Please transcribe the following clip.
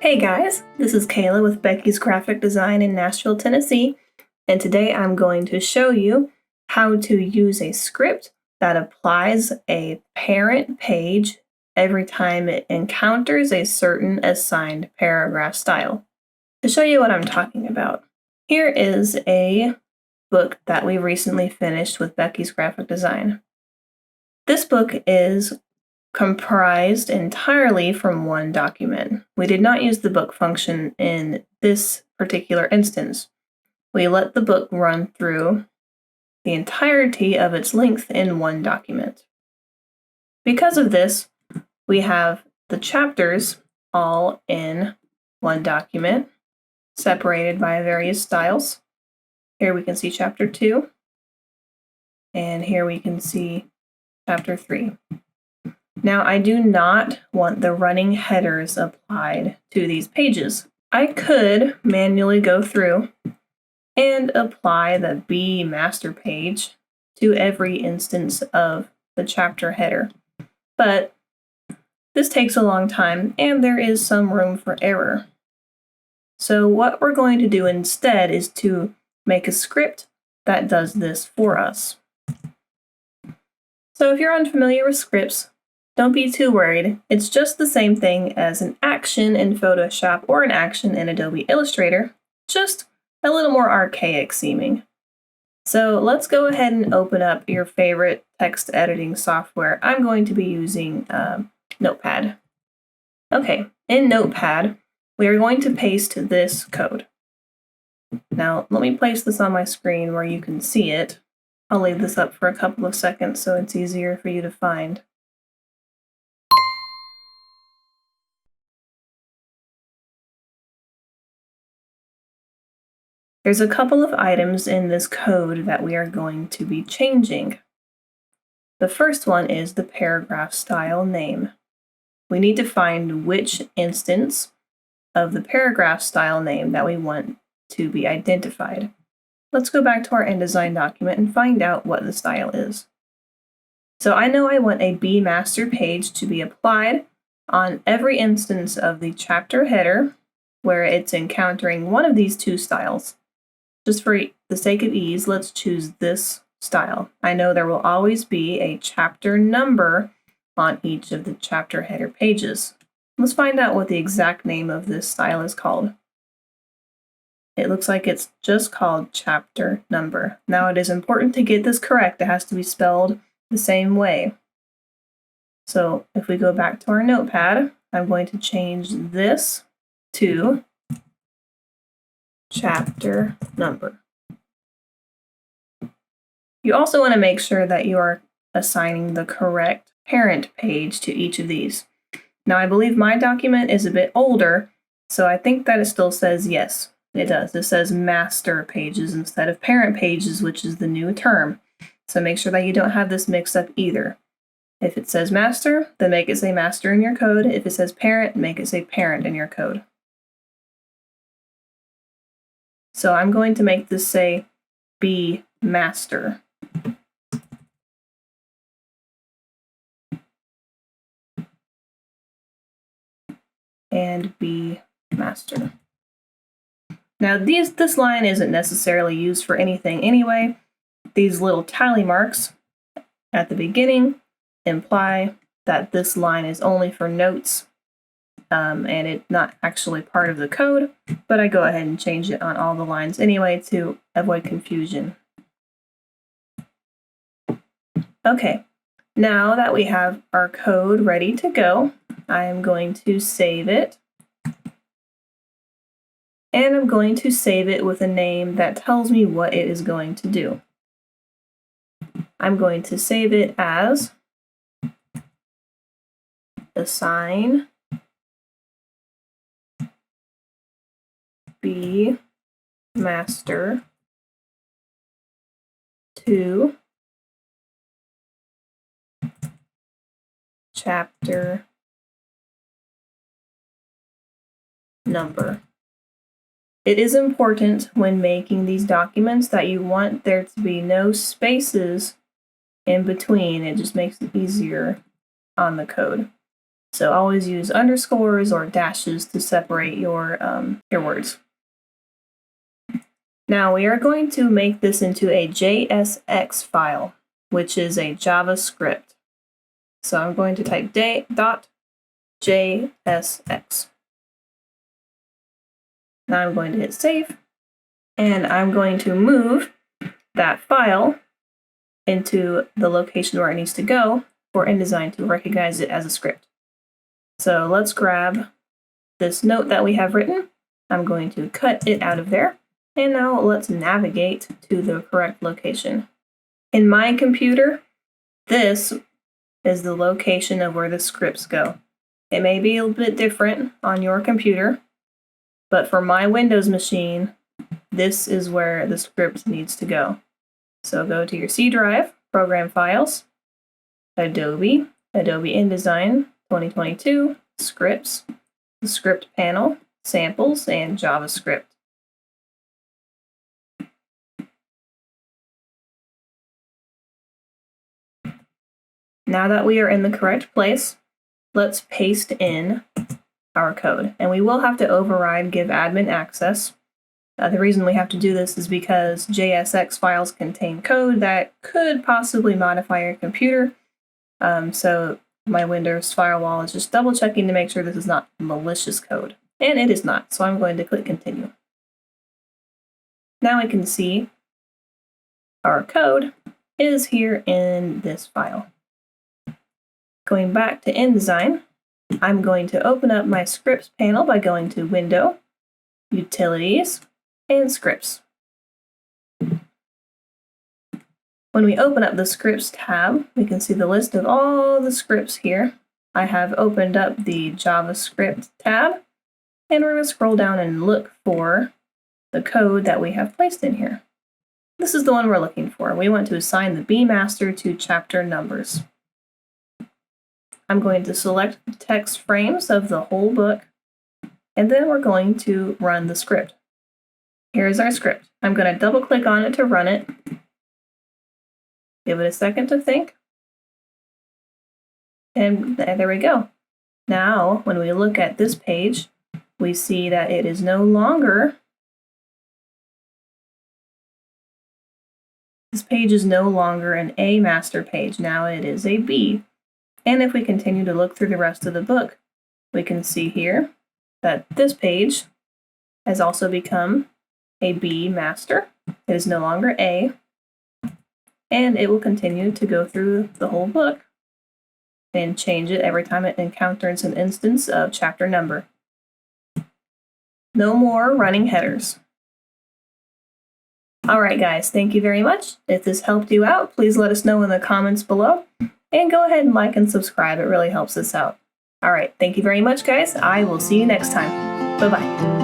Hey guys, this is Kayla with Becky's Graphic Design in Nashville, Tennessee, and today I'm going to show you how to use a script that applies a parent page every time it encounters a certain assigned paragraph style. To show you what I'm talking about, here is a book that we recently finished with Becky's Graphic Design. This book is comprised entirely from one document. We did not use the book function in this particular instance. We let the book run through the entirety of its length in one document. Because of this, we have the chapters all in one document, separated by various styles. Here we can see chapter 2, and here we can see chapter 3. Now, I do not want the running headers applied to these pages. I could manually go through and apply the Be Master page to every instance of the chapter header, but this takes a long time and there is some room for error. So what we're going to do instead is to make a script that does this for us. So if you're unfamiliar with scripts, don't be too worried. It's just the same thing as an action in Photoshop or an action in Adobe Illustrator, just a little more archaic seeming. So let's go ahead and open up your favorite text editing software. I'm going to be using Notepad. Okay, in Notepad, we are going to paste this code. Now, let me place this on my screen where you can see it. I'll leave this up for a couple of seconds so it's easier for you to find. There's a couple of items in this code that we are going to be changing. The first one is the paragraph style name. We need to find which instance of the paragraph style name that we want to be identified. Let's go back to our InDesign document and find out what the style is. So I know I want a Be Master page to be applied on every instance of the chapter header where it's encountering one of these two styles. Just for the sake of ease, let's choose this style. I know there will always be a chapter number on each of the chapter header pages. Let's find out what the exact name of this style is called. It looks like it's just called chapter number. Now it is important to get this correct. It has to be spelled the same way. So if we go back to our notepad, I'm going to change this to chapter number. You also want to make sure that you are assigning the correct parent page to each of these. Now, I believe my document is a bit older, so I think that it still says yes. It does. It says master pages instead of parent pages, which is the new term. So make sure that you don't have this mixed up either. If it says master, then make it say master in your code. If it says parent, make it say parent in your code. So I'm going to make this say Be Master. And Be Master. Now this line isn't necessarily used for anything anyway. These little tally marks at the beginning imply that this line is only for notes. And it's not actually part of the code, but I go ahead and change it on all the lines anyway to avoid confusion. Okay, now that we have our code ready to go, I am going to save it. And I'm going to save it with a name that tells me what it is going to do. I'm going to save it as assign Be Master to chapter number. It is important when making these documents that you want there to be no spaces in between. It just makes it easier on the code. So always use underscores or dashes to separate your words. Now we are going to make this into a JSX file, which is a JavaScript. So I'm going to type .jsx. Now I'm going to hit save, and I'm going to move that file into the location where it needs to go for InDesign to recognize it as a script. So let's grab this note that we have written. I'm going to cut it out of there, and now let's navigate to the correct location. In my computer, this is the location of where the scripts go. It may be a little bit different on your computer, but for my Windows machine, this is where the script needs to go. So go to your C drive, Program Files, Adobe, Adobe InDesign 2022, Scripts, the Script panel, Samples, and JavaScript. Now that we are in the correct place, let's paste in our code. And we will have to override give admin access. The reason we have to do this is because JSX files contain code that could possibly modify your computer. So my Windows firewall is just double checking to make sure this is not malicious code. And it is not, so I'm going to click continue. Now we can see our code is here in this file. Going back to InDesign, I'm going to open up my Scripts panel by going to Window, Utilities, and Scripts. When we open up the Scripts tab, we can see the list of all the scripts here. I have opened up the JavaScript tab, and we're going to scroll down and look for the code that we have placed in here. This is the one we're looking for. We want to assign the B-master to chapter numbers. I'm going to select the text frames of the whole book, and then we're going to run the script. Here's our script. I'm going to double click on it to run it. Give it a second to think. And there we go. Now, when we look at this page, we see that it is no longer, this page is no longer an A master page. Now it is a B. And if we continue to look through the rest of the book, we can see here that this page has also become a B master. It is no longer A, and it will continue to go through the whole book and change it every time it encounters an instance of chapter number. No more running headers. Alright guys, thank you very much. If this helped you out, please let us know in the comments below. And go ahead and like and subscribe, it really helps us out. Alright, thank you very much guys. I will see you next time. Bye-bye.